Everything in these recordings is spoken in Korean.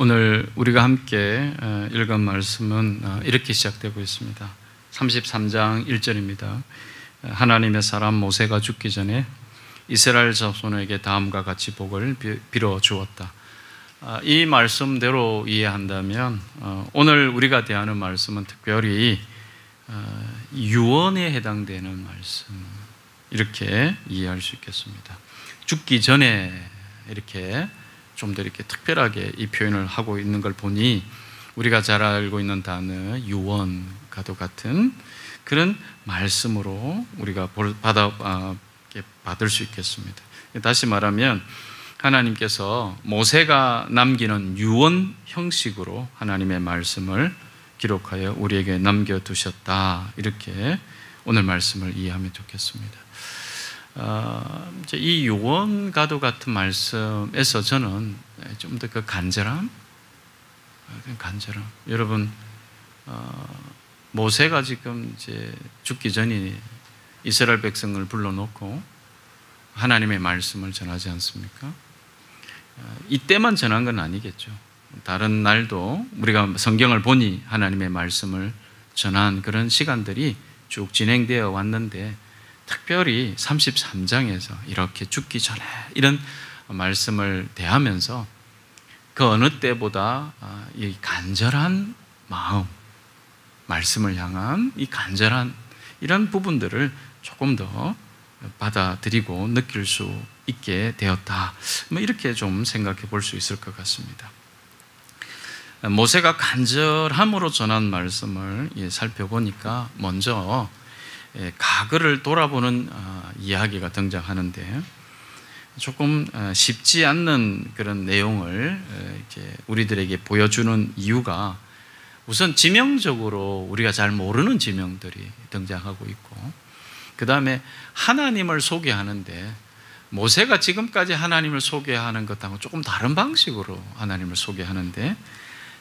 오늘 우리가 함께 읽은 말씀은 이렇게 시작되고 있습니다. 33장 1절입니다. 하나님의 사람 모세가 죽기 전에 이스라엘 자손에게 다음과 같이 복을 빌어 주었다. 이 말씀대로 이해한다면 오늘 우리가 대하는 말씀은 특별히 유언에 해당되는 말씀, 이렇게 이해할 수 있겠습니다. 죽기 전에 이렇게 좀 더 이렇게 특별하게 이 표현을 하고 있는 걸 보니 우리가 잘 알고 있는 단어 유언과도 같은 그런 말씀으로 우리가 받을 수 있겠습니다. 다시 말하면 하나님께서 모세가 남기는 유언 형식으로 하나님의 말씀을 기록하여 우리에게 남겨두셨다, 이렇게 오늘 말씀을 이해하면 좋겠습니다. 이 유언과도 같은 말씀에서 저는 좀 더 그 간절함, 여러분, 모세가 지금 이제 죽기 전에 이스라엘 백성을 불러놓고 하나님의 말씀을 전하지 않습니까? 이때만 전한 건 아니겠죠. 다른 날도 우리가 성경을 보니 하나님의 말씀을 전한 그런 시간들이 쭉 진행되어 왔는데, 특별히 33장에서 이렇게 죽기 전에 이런 말씀을 대하면서 그 어느 때보다 이 간절한 마음, 말씀을 향한 이 간절한 이런 부분들을 조금 더 받아들이고 느낄 수 있게 되었다, 이렇게 좀 생각해 볼 수 있을 것 같습니다. 모세가 간절함으로 전한 말씀을 살펴보니까 먼저 과거를 돌아보는 이야기가 등장하는데, 조금 쉽지 않는 그런 내용을 이렇게 우리들에게 보여주는 이유가, 우선 지명적으로 우리가 잘 모르는 지명들이 등장하고 있고, 그 다음에 하나님을 소개하는데 모세가 지금까지 하나님을 소개하는 것하고 조금 다른 방식으로 하나님을 소개하는데,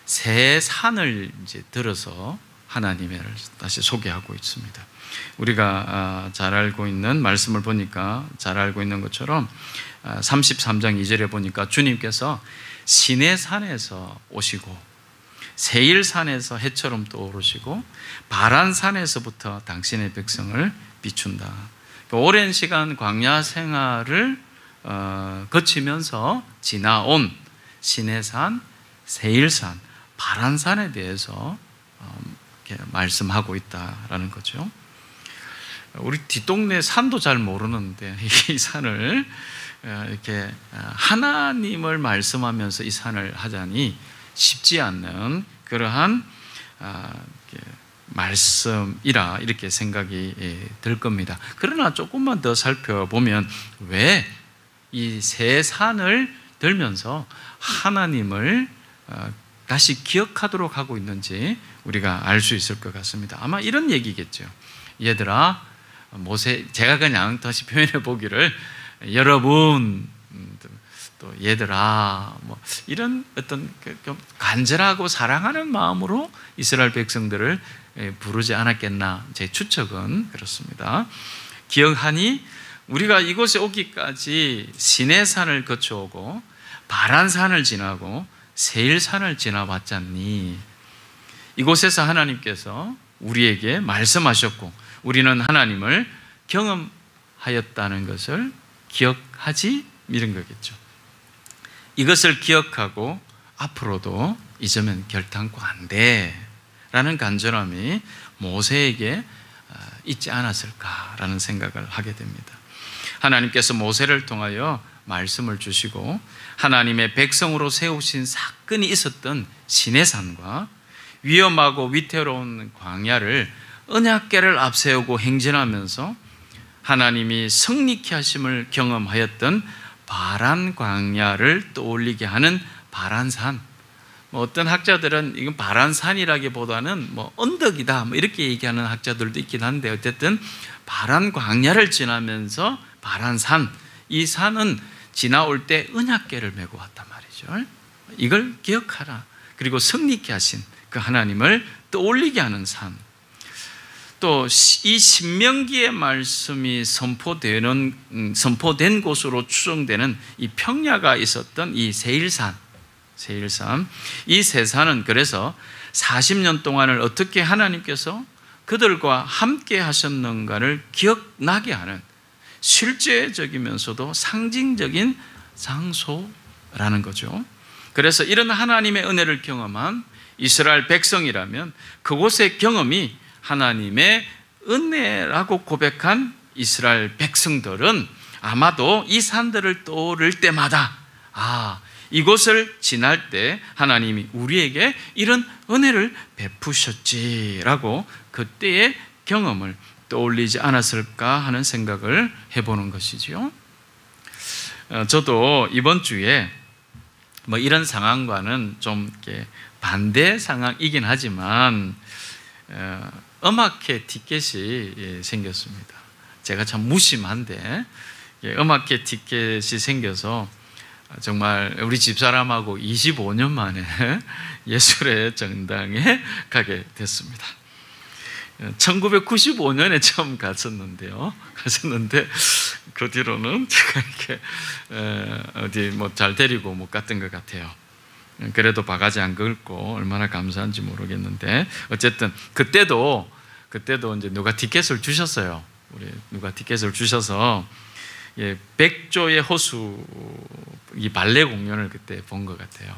새 산을 이제 들어서 하나님을 다시 소개하고 있습니다. 우리가 잘 알고 있는 말씀을 보니까 잘 알고 있는 것처럼 33장 2절에 보니까 주님께서 시내산에서 오시고 세일산에서 해처럼 떠오르시고 바란산에서부터 당신의 백성을 비춘다. 오랜 시간 광야 생활을 거치면서 지나온 시내산, 세일산, 바란산에 대해서 말씀하고 있다라는 거죠. 우리 뒷동네 산도 잘 모르는데 이 산을 이렇게 하나님을 말씀하면서 이 산을 하자니 쉽지 않는 그러한 말씀이라 이렇게 생각이 들 겁니다. 그러나 조금만 더 살펴보면 왜 이 새 산을 들면서 하나님을 다시 기억하도록 하고 있는지 우리가 알 수 있을 것 같습니다. 아마 이런 얘기겠죠. 얘들아, 모세, 제가 그냥 다시 표현해 보기를, 여러분, 또 얘들아, 이런 어떤 간절하고 사랑하는 마음으로 이스라엘 백성들을 부르지 않았겠나, 제 추측은 그렇습니다. 기억하니 우리가 이곳에 오기까지 시내산을 거쳐오고 바란산을 지나고 세일산을 지나봤잖니. 이곳에서 하나님께서 우리에게 말씀하셨고 우리는 하나님을 경험하였다는 것을 기억하지, 이런 거겠죠. 이것을 기억하고 앞으로도 잊으면 결단코 안 돼 라는 간절함이 모세에게 있지 않았을까라는 생각을 하게 됩니다. 하나님께서 모세를 통하여 말씀을 주시고 하나님의 백성으로 세우신 사건이 있었던 시내산과 위험하고 위태로운 광야를 언약궤를 앞세우고 행진하면서 하나님이 승리케 하심을 경험하였던 바란 광야를 떠올리게 하는 바란산. 어떤 학자들은 이건 바란산이라기보다는 언덕이다, 이렇게 얘기하는 학자들도 있긴 한데, 어쨌든 바란 광야를 지나면서 바란산, 이 산은 지나올 때 언약궤를 메고 왔단 말이죠. 이걸 기억하라. 그리고 승리케 하신 그 하나님을 떠올리게 하는 산. 또 이 신명기의 말씀이 선포된 곳으로 추정되는 이 평야가 있었던 이 세일산, 세1삼. 이 세 산은 그래서 40년 동안을 어떻게 하나님께서 그들과 함께 하셨는가를 기억나게 하는 실제적이면서도 상징적인 장소라는 거죠. 그래서 이런 하나님의 은혜를 경험한 이스라엘 백성이라면 그곳의 경험이 하나님의 은혜라고 고백한 이스라엘 백성들은 아마도 이 산들을 떠오를 때마다 이곳을 지날 때 하나님이 우리에게 이런 은혜를 베푸셨지라고 그때의 경험을 떠올리지 않았을까 하는 생각을 해보는 것이지요. 저도 이번 주에 이런 상황과는 좀 이렇게 반대 상황이긴 하지만 음악회 티켓이 생겼습니다. 제가 참 무심한데 음악회 티켓이 생겨서 정말 우리 집사람하고 25년 만에 예술의 전당에 가게 됐습니다. 1995년에 처음 갔었는데 그 뒤로는 제가 이렇게 어디 잘 데리고 못 갔던 것 같아요. 그래도 바가지 안 긁고 얼마나 감사한지 모르겠는데 어쨌든 그때도 이제 누가 티켓을 주셨어요. 누가 티켓을 주셔서 백조의 호수 이 발레 공연을 그때 본 것 같아요.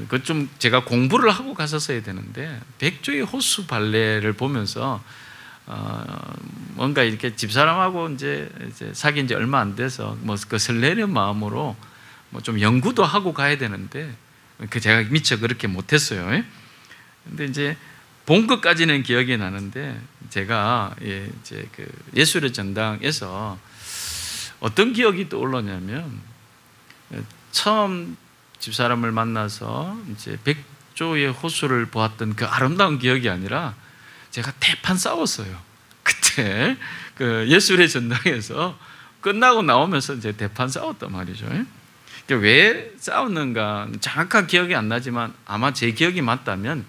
그 좀 제가 공부를 하고 갔었어야 되는데 백조의 호수 발레를 보면서 뭔가 이렇게 집사람하고 이제 사귄 지 얼마 안 돼서 그 설레는 마음으로 좀 연구도 하고 가야 되는데 제가 미처 그렇게 못했어요. 근데 이제 본 것까지는 기억이 나는데 제가 이제 그 예술의 전당에서 어떤 기억이 떠올랐냐면 처음 집사람을 만나서 이제 백조의 호수를 보았던 그 아름다운 기억이 아니라 제가 대판 싸웠어요. 그때 그 예술의 전당에서 끝나고 나오면서 이제 대판 싸웠단 말이죠. 왜 싸웠는가 정확한 기억이 안 나지만 아마 제 기억이 맞다면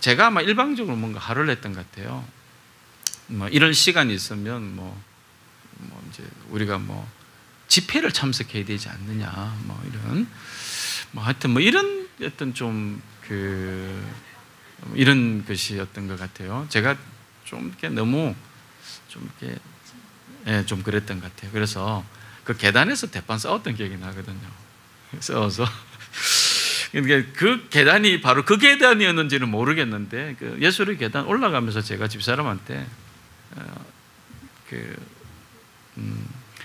제가 아마 일방적으로 뭔가 화를 냈던 것 같아요. 이런 시간이 있으면 이제 우리가 집회를 참석해야 되지 않느냐 이런 하여튼 이런 어떤 좀 이런 것이었던 것 같아요. 제가 좀 이렇게 너무 좀 이렇게 좀 그랬던 것 같아요. 그래서 그 계단에서 대판 싸웠던 기억이 나거든요. 싸워서 그 계단이 바로 그 계단이었는지는 모르겠는데 그 예술의 계단 올라가면서 제가 집사람한테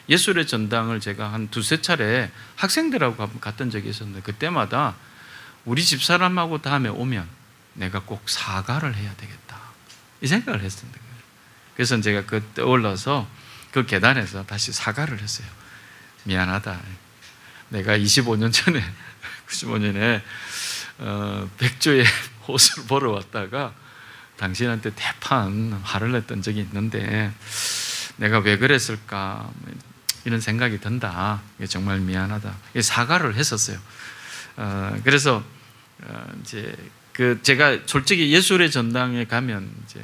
예술의 전당을 제가 한 두세 차례 학생들하고 갔던 적이 있었는데 그때마다 우리 집사람하고 다음에 오면 내가 꼭 사과를 해야 되겠다 이 생각을 했었는데 그래서 제가 그때 올라서 그 계단에서 다시 사과를 했어요. 미안하다. 내가 25년 전에 95년에 백조의 호수를 보러 왔다가 당신한테 대판 화를 냈던 적이 있는데 내가 왜 그랬을까 이런 생각이 든다. 정말 미안하다. 사과를 했었어요. 그래서 이제 제가 솔직히 예술의 전당에 가면 이제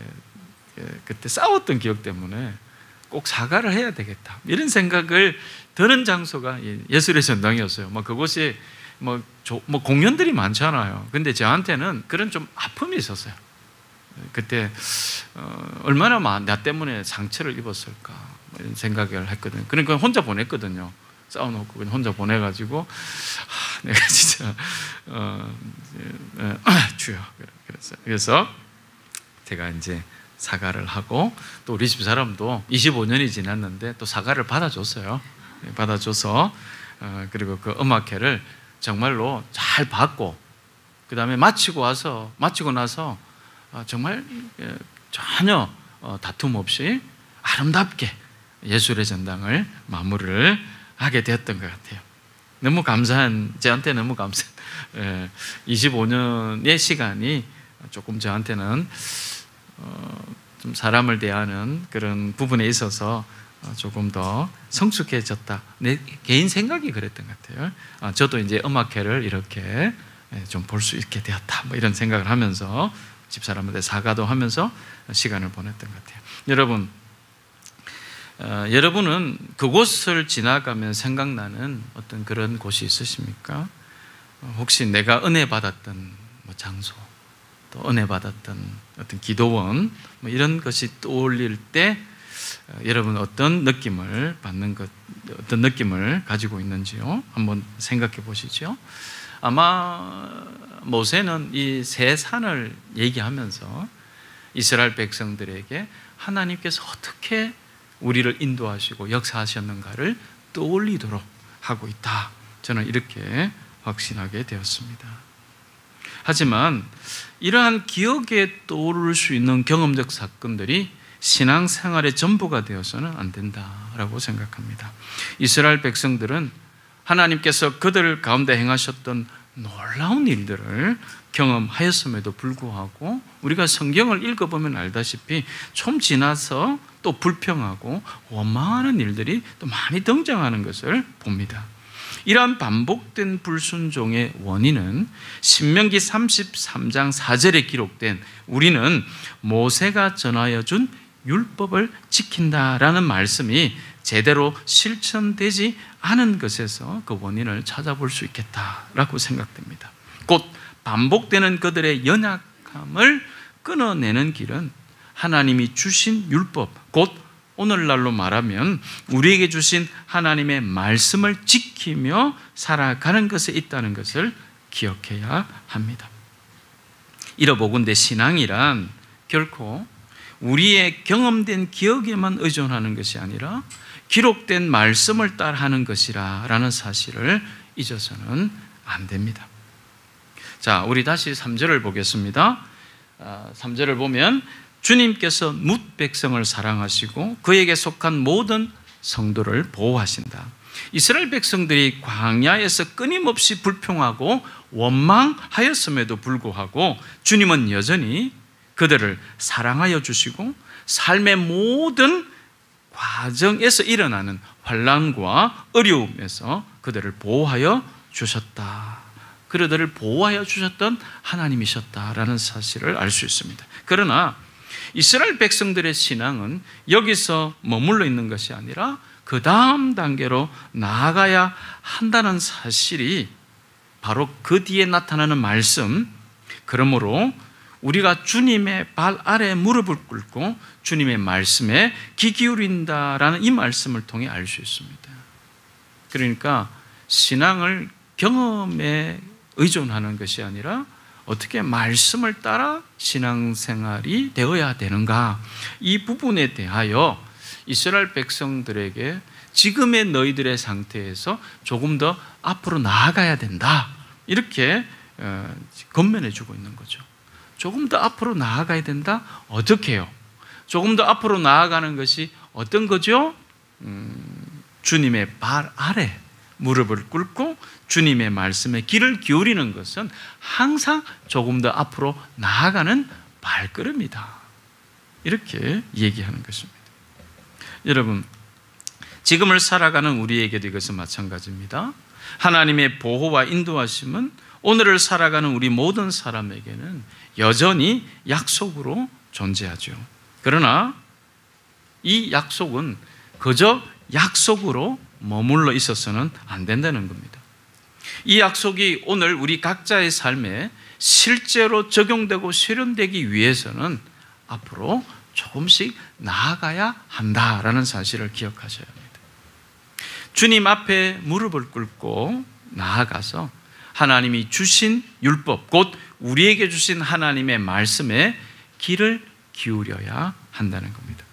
그때 싸웠던 기억 때문에 꼭 사과를 해야 되겠다 이런 생각을 드는 장소가 예술의 전당이었어요. 그곳이 공연들이 많잖아요. 근데 저한테는 그런 좀 아픔이 있었어요. 그때 얼마나 나 때문에 상처를 입었을까 이런 생각을 했거든요. 그러니까 혼자 보냈거든요. 싸워놓고 그냥 혼자 보내가지고 내가 진짜 주여 그랬어요. 그래서 제가 이제 사과를 하고 또 우리 집 사람도 25년이 지났는데 또 사과를 받아줬어요. 받아줘서 그리고 그 음악회를 정말로 잘 받고 그 다음에 마치고 나서 정말 전혀 다툼 없이 아름답게 예술의 전당을 마무리를 하게 되었던 것 같아요. 너무 감사한, 저한테 너무 감사한 25년의 시간이 조금 저한테는 좀 사람을 대하는 그런 부분에 있어서 조금 더 성숙해졌다. 내 개인 생각이 그랬던 것 같아요. 저도 이제 음악회를 이렇게 좀 볼 수 있게 되었다. 이런 생각을 하면서 집사람한테 사과도 하면서 시간을 보냈던 것 같아요. 여러분, 여러분은 그곳을 지나가면 생각나는 어떤 그런 곳이 있으십니까? 혹시 내가 은혜 받았던 장소, 또 은혜 받았던 어떤 기도원, 이런 것이 떠올릴 때 여러분 어떤 느낌을 어떤 느낌을 가지고 있는지요? 한번 생각해 보시죠. 아마 모세는 이 세 산을 얘기하면서 이스라엘 백성들에게 하나님께서 어떻게 우리를 인도하시고 역사하셨는가를 떠올리도록 하고 있다. 저는 이렇게 확신하게 되었습니다. 하지만 이러한 기억에 떠오를 수 있는 경험적 사건들이 신앙생활의 전부가 되어서는 안 된다라고 생각합니다. 이스라엘 백성들은 하나님께서 그들 가운데 행하셨던 놀라운 일들을 경험하였음에도 불구하고 우리가 성경을 읽어보면 알다시피 좀 지나서 또 불평하고 원망하는 일들이 또 많이 등장하는 것을 봅니다. 이러한 반복된 불순종의 원인은 신명기 33장 4절에 기록된 우리는 모세가 전하여 준 율법을 지킨다라는 말씀이 제대로 실천되지 않은 것에서 그 원인을 찾아볼 수 있겠다라고 생각됩니다. 곧 반복되는 그들의 연약함을 끊어내는 길은 하나님이 주신 율법, 곧 오늘날로 말하면 우리에게 주신 하나님의 말씀을 지키며 살아가는 것에 있다는 것을 기억해야 합니다. 이러보건대 신앙이란 결코 우리의 경험된 기억에만 의존하는 것이 아니라 기록된 말씀을 따라하는 것이라는 사실을 잊어서는 안 됩니다. 자, 우리 다시 3절을 보겠습니다. 3절을 보면 주님께서 뭇 백성을 사랑하시고 그에게 속한 모든 성도를 보호하신다. 이스라엘 백성들이 광야에서 끊임없이 불평하고 원망하였음에도 불구하고 주님은 여전히 그들을 사랑하여 주시고 삶의 모든 과정에서 일어나는 환난과 어려움에서 그들을 보호하여 주셨다. 그들을 보호하여 주셨던 하나님이셨다라는 사실을 알 수 있습니다. 그러나 이스라엘 백성들의 신앙은 여기서 머물러 있는 것이 아니라 그 다음 단계로 나아가야 한다는 사실이 바로 그 뒤에 나타나는 말씀, 그러므로 우리가 주님의 발 아래 무릎을 꿇고 주님의 말씀에 귀 기울인다라는 이 말씀을 통해 알 수 있습니다. 그러니까 신앙을 경험에 의존하는 것이 아니라 어떻게 말씀을 따라 신앙생활이 되어야 되는가, 이 부분에 대하여 이스라엘 백성들에게 지금의 너희들의 상태에서 조금 더 앞으로 나아가야 된다, 이렇게 권면해 주고 있는 거죠. 조금 더 앞으로 나아가야 된다? 어떻게 해요? 조금 더 앞으로 나아가는 것이 어떤 거죠? 주님의 발 아래 무릎을 꿇고 주님의 말씀에 귀를 기울이는 것은 항상 조금 더 앞으로 나아가는 발걸음이다, 이렇게 얘기하는 것입니다. 여러분, 지금을 살아가는 우리에게도 이것은 마찬가지입니다. 하나님의 보호와 인도하심은 오늘을 살아가는 우리 모든 사람에게는 여전히 약속으로 존재하죠. 그러나 이 약속은 그저 약속으로 머물러 있어서는 안 된다는 겁니다. 이 약속이 오늘 우리 각자의 삶에 실제로 적용되고 실현되기 위해서는 앞으로 조금씩 나아가야 한다라는 사실을 기억하셔야 합니다. 주님 앞에 무릎을 꿇고 나아가서 하나님이 주신 율법, 곧 우리에게 주신 하나님의 말씀에 귀를 기울여야 한다는 겁니다.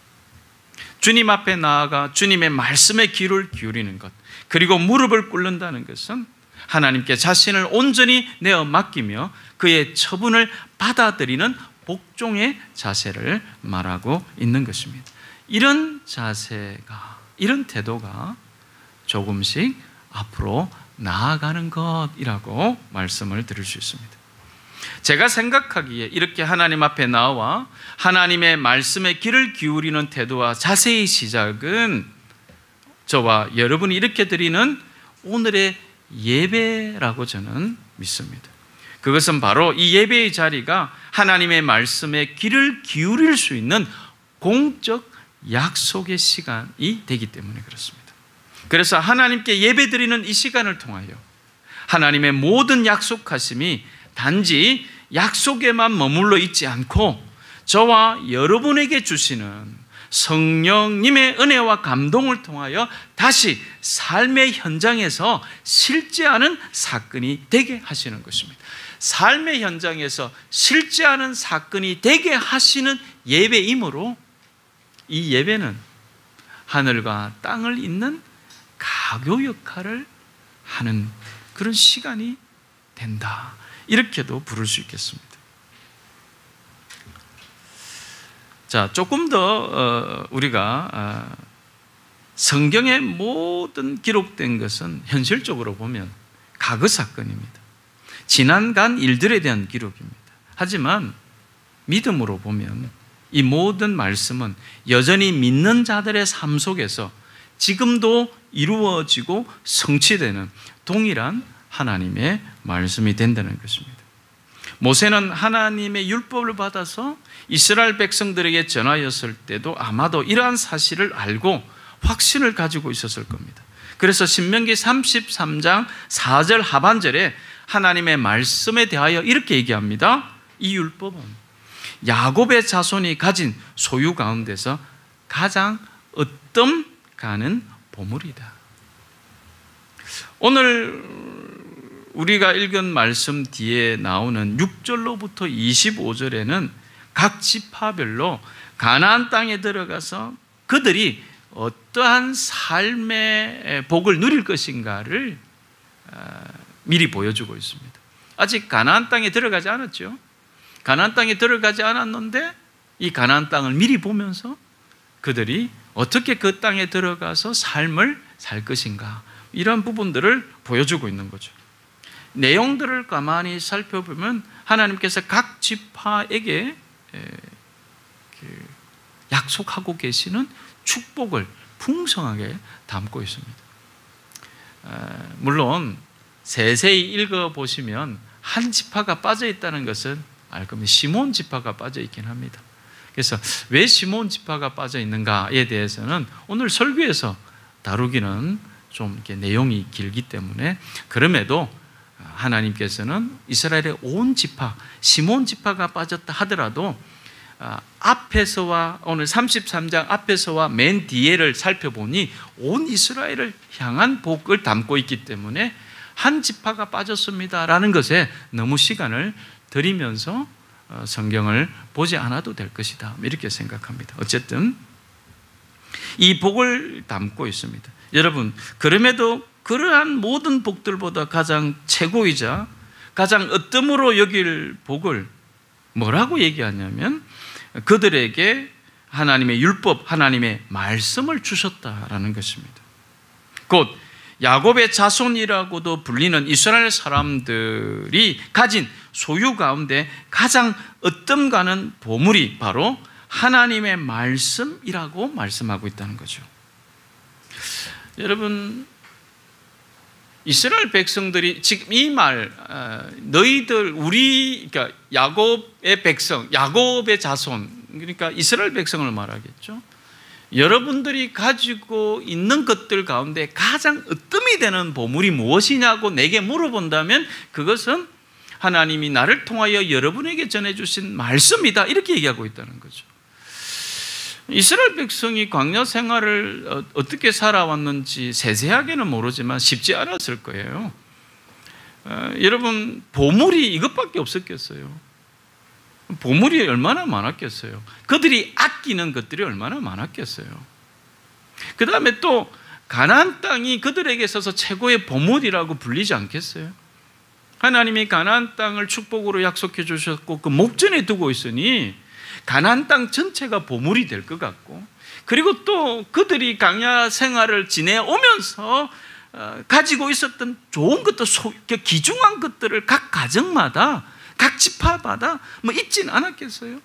주님 앞에 나아가 주님의 말씀에 귀를 기울이는 것, 그리고 무릎을 꿇는다는 것은 하나님께 자신을 온전히 내어 맡기며 그의 처분을 받아들이는 복종의 자세를 말하고 있는 것입니다. 이런 자세가, 이런 태도가 조금씩 앞으로 나아가는 것이라고 말씀을 드릴 수 있습니다. 제가 생각하기에 이렇게 하나님 앞에 나와 하나님의 말씀에 귀를 기울이는 태도와 자세의 시작은 저와 여러분이 이렇게 드리는 오늘의 예배라고 저는 믿습니다. 그것은 바로 이 예배의 자리가 하나님의 말씀에 귀를 기울일 수 있는 공적 약속의 시간이 되기 때문에 그렇습니다. 그래서 하나님께 예배드리는 이 시간을 통하여 하나님의 모든 약속하심이 단지 약속에만 머물러 있지 않고 저와 여러분에게 주시는 성령님의 은혜와 감동을 통하여 다시 삶의 현장에서 실제하는 사건이 되게 하시는 것입니다. 삶의 현장에서 실제하는 사건이 되게 하시는 예배이므로 이 예배는 하늘과 땅을 잇는 가교 역할을 하는 그런 시간이 된다, 이렇게도 부를 수 있겠습니다. 자, 조금 더 우리가 성경의 모든 기록된 것은 현실적으로 보면 과거 사건입니다. 지난간 일들에 대한 기록입니다. 하지만 믿음으로 보면 이 모든 말씀은 여전히 믿는 자들의 삶 속에서 지금도 이루어지고 성취되는 동일한 하나님의 말씀이 된다는 것입니다. 모세는 하나님의 율법을 받아서 이스라엘 백성들에게 전하였을 때도 아마도 이러한 사실을 알고 확신을 가지고 있었을 겁니다. 그래서 신명기 33장 4절 하반절에 하나님의 말씀에 대하여 이렇게 얘기합니다. 이 율법은 야곱의 자손이 가진 소유 가운데서 가장 으뜸 가는 보물이다. 오늘 우리가 읽은 말씀 뒤에 나오는 6절로부터 25절에는 각 지파별로 가나안 땅에 들어가서 그들이 어떠한 삶의 복을 누릴 것인가를 미리 보여주고 있습니다. 아직 가나안 땅에 들어가지 않았죠. 가나안 땅에 들어가지 않았는데 이 가나안 땅을 미리 보면서 그들이 어떻게 그 땅에 들어가서 삶을 살 것인가, 이런 부분들을 보여주고 있는 거죠. 내용들을 가만히 살펴보면 하나님께서 각 지파에게 약속하고 계시는 축복을 풍성하게 담고 있습니다. 물론 세세히 읽어보시면 한 지파가 빠져있다는 것은 알 겁니다. 시몬 지파가 빠져있긴 합니다. 그래서 왜 시몬 지파가 빠져있는가에 대해서는 오늘 설교에서 다루기는 좀 이렇게 내용이 길기 때문에, 그럼에도 하나님께서는 이스라엘의 온 지파, 시몬 지파가 빠졌다 하더라도 앞에서와 오늘 33장 앞에서와 맨 뒤에를 살펴보니 온 이스라엘을 향한 복을 담고 있기 때문에 한 지파가 빠졌습니다라는 것에 너무 시간을 들이면서 성경을 보지 않아도 될 것이다, 이렇게 생각합니다. 어쨌든 이 복을 담고 있습니다. 여러분, 그럼에도 그러한 모든 복들보다 가장 최고이자 가장 으뜸으로 여길 복을 뭐라고 얘기하냐면 그들에게 하나님의 율법, 하나님의 말씀을 주셨다라는 것입니다. 곧 야곱의 자손이라고도 불리는 이스라엘 사람들이 가진 소유 가운데 가장 으뜸 가는 보물이 바로 하나님의 말씀이라고 말씀하고 있다는 거죠. 여러분, 이스라엘 백성들이 지금 이 말, 너희들, 그러니까 야곱의 백성, 야곱의 자손, 그러니까 이스라엘 백성을 말하겠죠. 여러분들이 가지고 있는 것들 가운데 가장 으뜸이 되는 보물이 무엇이냐고 내게 물어본다면 그것은 하나님이 나를 통하여 여러분에게 전해주신 말씀이다, 이렇게 얘기하고 있다는 거죠. 이스라엘 백성이 광야 생활을 어떻게 살아왔는지 세세하게는 모르지만 쉽지 않았을 거예요. 여러분, 보물이 이것밖에 없었겠어요? 보물이 얼마나 많았겠어요? 그들이 아끼는 것들이 얼마나 많았겠어요? 그 다음에 또 가나안 땅이 그들에게 있어서 최고의 보물이라고 불리지 않겠어요? 하나님이 가나안 땅을 축복으로 약속해 주셨고 그 목전에 두고 있으니 가나안 땅 전체가 보물이 될 것 같고, 그리고 또 그들이 광야 생활을 지내오면서 가지고 있었던 좋은 것들, 귀중한 것들을 각 가정마다, 각 지파마다 뭐 있진 않았겠어요?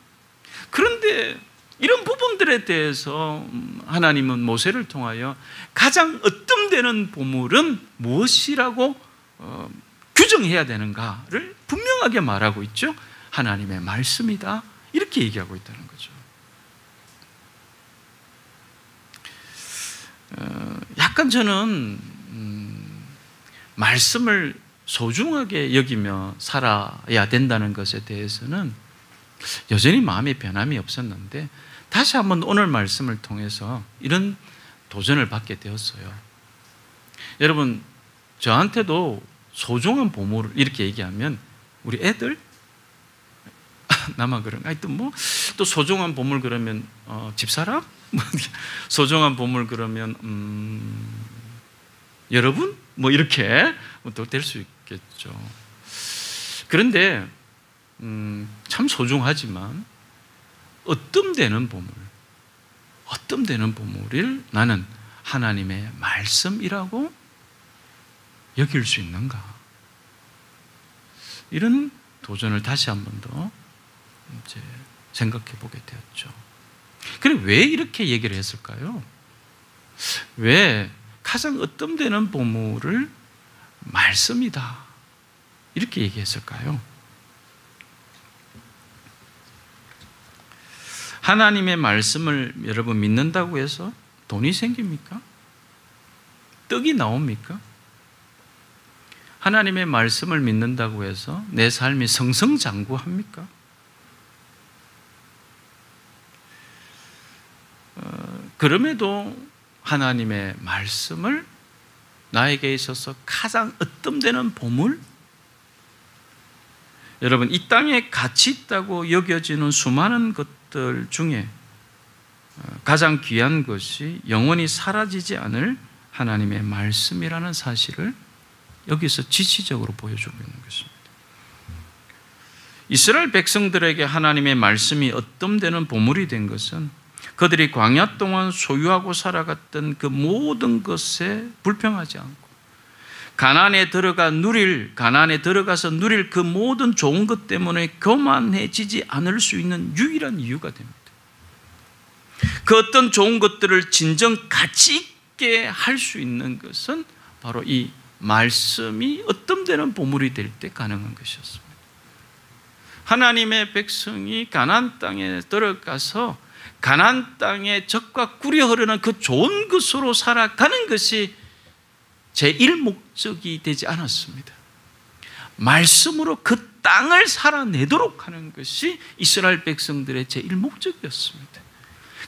그런데 이런 부분들에 대해서 하나님은 모세를 통하여 가장 으뜸되는 보물은 무엇이라고 규정해야 되는가를 분명하게 말하고 있죠. 하나님의 말씀이다, 이렇게 얘기하고 있다는 거죠. 약간 저는 말씀을 소중하게 여기며 살아야 된다는 것에 대해서는 여전히 마음의 변함이 없었는데 다시 한번 오늘 말씀을 통해서 이런 도전을 받게 되었어요. 여러분, 저한테도 소중한 보물을 이렇게 얘기하면 우리 애들? 나만 그런가? 하여튼 또 소중한 보물 그러면 집사람? 소중한 보물 그러면 여러분? 이렇게 또 될 수 있겠죠. 그런데 참 소중하지만 어뜸되는 보물을 나는 하나님의 말씀이라고 여길 수 있는가? 이런 도전을 다시 한 번 더 생각해 보게 되었죠. 그래, 왜 이렇게 얘기를 했을까요? 왜 가장 어뜸되는 보물을 말씀이다 이렇게 얘기했을까요? 하나님의 말씀을 여러분 믿는다고 해서 돈이 생깁니까? 떡이 나옵니까? 하나님의 말씀을 믿는다고 해서 내 삶이 성성장구합니까? 그럼에도 하나님의 말씀을 나에게 있어서 가장 어뜸되는 보물? 여러분, 이 땅에 가치 있다고 여겨지는 수많은 것들 중에 가장 귀한 것이 영원히 사라지지 않을 하나님의 말씀이라는 사실을 여기서 지시적으로 보여주고 있는 것입니다. 이스라엘 백성들에게 하나님의 말씀이 어뜸되는 보물이 된 것은 그들이 광야 동안 소유하고 살아갔던 그 모든 것에 불평하지 않고 가나안에 들어가서 누릴 그 모든 좋은 것 때문에 교만해지지 않을 수 있는 유일한 이유가 됩니다. 그 어떤 좋은 것들을 진정 가치 있게 할 수 있는 것은 바로 이 말씀이 어뜸되는 보물이 될 때 가능한 것이었습니다. 하나님의 백성이 가나안 땅에 들어가서 가나안 땅의 젖과 꿀이 흐르는 그 좋은 것으로 살아가는 것이 제1목적이 되지 않았습니다. 말씀으로 그 땅을 살아내도록 하는 것이 이스라엘 백성들의 제1목적이었습니다.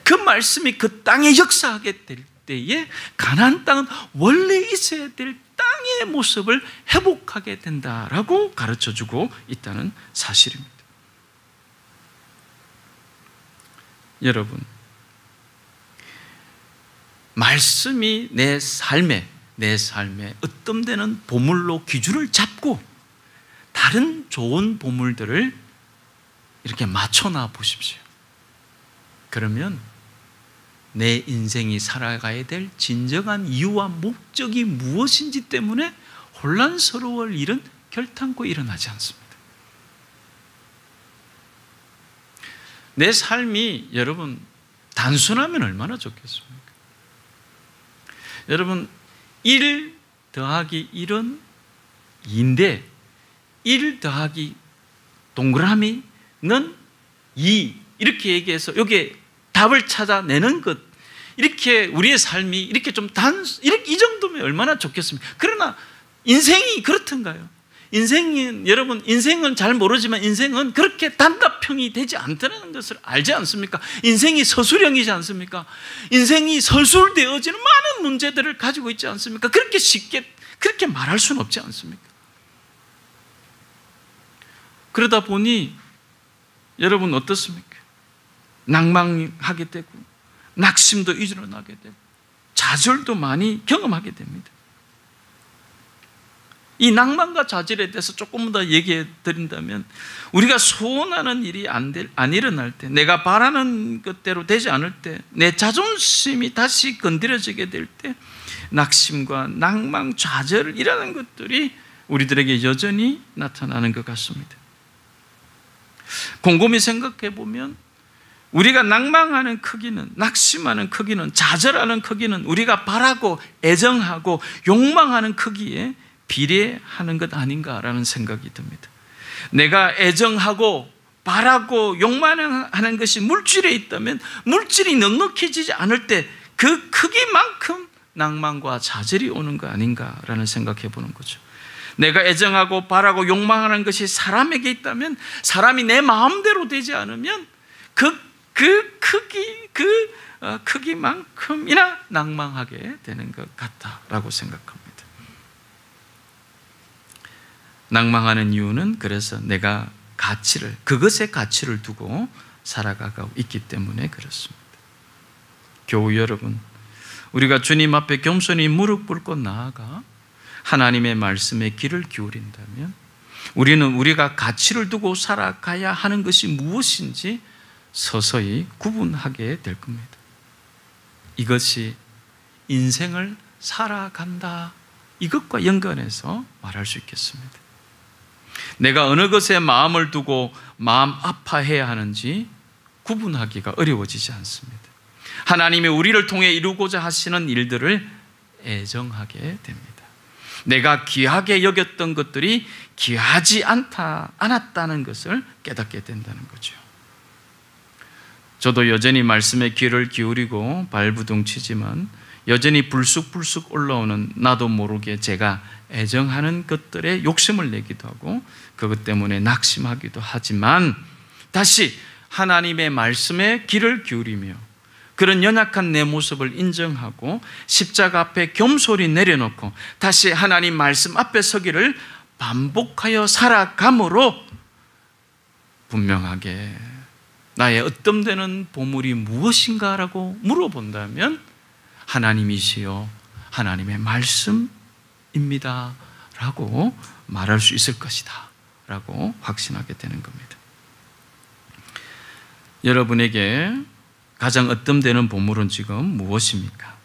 그 말씀이 그 땅에 역사하게 될 때에 가나안 땅은 원래 있어야 될 땅의 모습을 회복하게 된다라고 가르쳐주고 있다는 사실입니다. 여러분, 말씀이 내 삶에 어뜸되는 보물로 기준을 잡고 다른 좋은 보물들을 이렇게 맞춰놔 보십시오. 그러면 내 인생이 살아가야 될 진정한 이유와 목적이 무엇인지 때문에 혼란스러울 일은 결탄코 일어나지 않습니다. 내 삶이 여러분 단순하면 얼마나 좋겠습니까? 여러분 1 더하기 1은 2인데 1 더하기 동그라미는 2 이렇게 얘기해서 여기에 답을 찾아내는 것, 이렇게 우리의 삶이 이렇게 좀 이렇게 이 정도면 얼마나 좋겠습니까? 그러나 인생이 그렇던가요? 여러분 인생은 잘 모르지만 인생은 그렇게 단답형이 되지 않다는 것을 알지 않습니까? 인생이 서술형이지 않습니까? 인생이 서술되어지는 많은 문제들을 가지고 있지 않습니까? 그렇게 쉽게 그렇게 말할 수는 없지 않습니까? 그러다 보니 여러분 어떻습니까? 낭망하게 되고 낙심도 일어나게 되고 좌절도 많이 경험하게 됩니다. 이 낭만과 좌절에 대해서 조금 더 얘기해 드린다면 우리가 소원하는 일이 안 일어날 때, 내가 바라는 것대로 되지 않을 때, 내 자존심이 다시 건드려지게 될 때 낙심과 낭망, 좌절이라는 것들이 우리들에게 여전히 나타나는 것 같습니다. 곰곰이 생각해 보면 우리가 낭망하는 크기는, 낙심하는 크기는, 좌절하는 크기는 우리가 바라고 애정하고 욕망하는 크기에 비례하는 것 아닌가라는 생각이 듭니다. 내가 애정하고 바라고 욕망하는 것이 물질에 있다면 물질이 넉넉해지지 않을 때 그 크기만큼 낭만과 좌절이 오는 거 아닌가라는 생각해 보는 거죠. 내가 애정하고 바라고 욕망하는 것이 사람에게 있다면, 사람이 내 마음대로 되지 않으면 크기만큼이나 낭망하게 되는 것 같다라고 생각합니다. 낭망하는 이유는 그래서 내가 그것의 가치를 두고 살아가고 있기 때문에 그렇습니다. 교우 여러분, 우리가 주님 앞에 겸손히 무릎 꿇고 나아가 하나님의 말씀에 귀를 기울인다면 우리는 우리가 가치를 두고 살아가야 하는 것이 무엇인지 서서히 구분하게 될 겁니다. 이것이 인생을 살아간다, 이것과 연관해서 말할 수 있겠습니다. 내가 어느 것에 마음을 두고 마음 아파해야 하는지 구분하기가 어려워지지 않습니다. 하나님이 우리를 통해 이루고자 하시는 일들을 애정하게 됩니다. 내가 귀하게 여겼던 것들이 귀하지 않았다는 것을 깨닫게 된다는 거죠. 저도 여전히 말씀에 귀를 기울이고 발부둥치지만 여전히 불쑥불쑥 올라오는 나도 모르게 제가 애정하는 것들에 욕심을 내기도 하고 그것 때문에 낙심하기도 하지만 다시 하나님의 말씀에 귀를 기울이며 그런 연약한 내 모습을 인정하고 십자가 앞에 겸손히 내려놓고 다시 하나님 말씀 앞에 서기를 반복하여 살아감으로 분명하게 나의 어떤 보물이 무엇인가라고 물어본다면 하나님이시요 하나님의 말씀입니다 라고 말할 수 있을 것이다 라고 확신하게 되는 겁니다. 여러분에게 가장 얻점되는 보물은 지금 무엇입니까?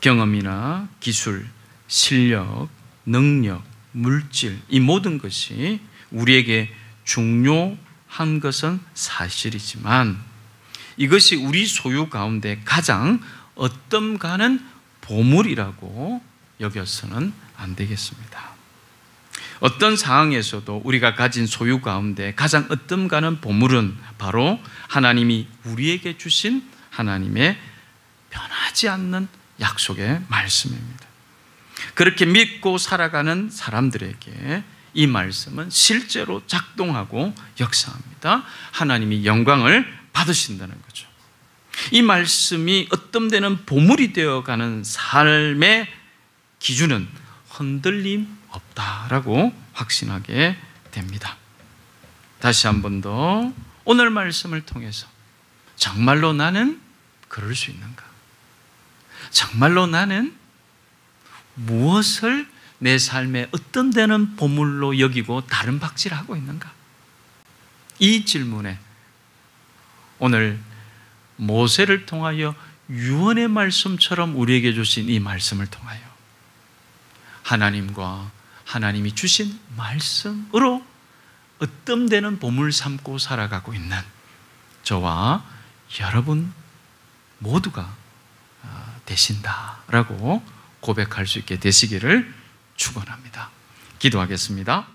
경험이나 기술, 실력, 능력, 물질, 이 모든 것이 우리에게 중요한 것은 사실이지만 이것이 우리 소유 가운데 가장 얻점 가는 보물이라고 여겨서는 안 되겠습니다. 어떤 상황에서도 우리가 가진 소유 가운데 가장 얻점 가는 보물은 바로 하나님이 우리에게 주신 하나님의 변하지 않는 약속의 말씀입니다. 그렇게 믿고 살아가는 사람들에게 이 말씀은 실제로 작동하고 역사합니다. 하나님이 영광을 받으신다는 거죠. 이 말씀이 얻점되는 보물이 되어가는 삶의 기준은 흔들림 없다라고 확신하게 됩니다. 다시 한 번 더 오늘 말씀을 통해서 정말로 나는 그럴 수 있는가? 정말로 나는 무엇을 내 삶에 어떤 데는 보물로 여기고 다른 박질하고 있는가? 이 질문에 오늘 모세를 통하여 유언의 말씀처럼 우리에게 주신 이 말씀을 통하여 하나님과 하나님이 주신 말씀으로 얻점되는 보물 삼고 살아가고 있는 저와 여러분 모두가 되신다라고 고백할 수 있게 되시기를 축원합니다. 기도하겠습니다.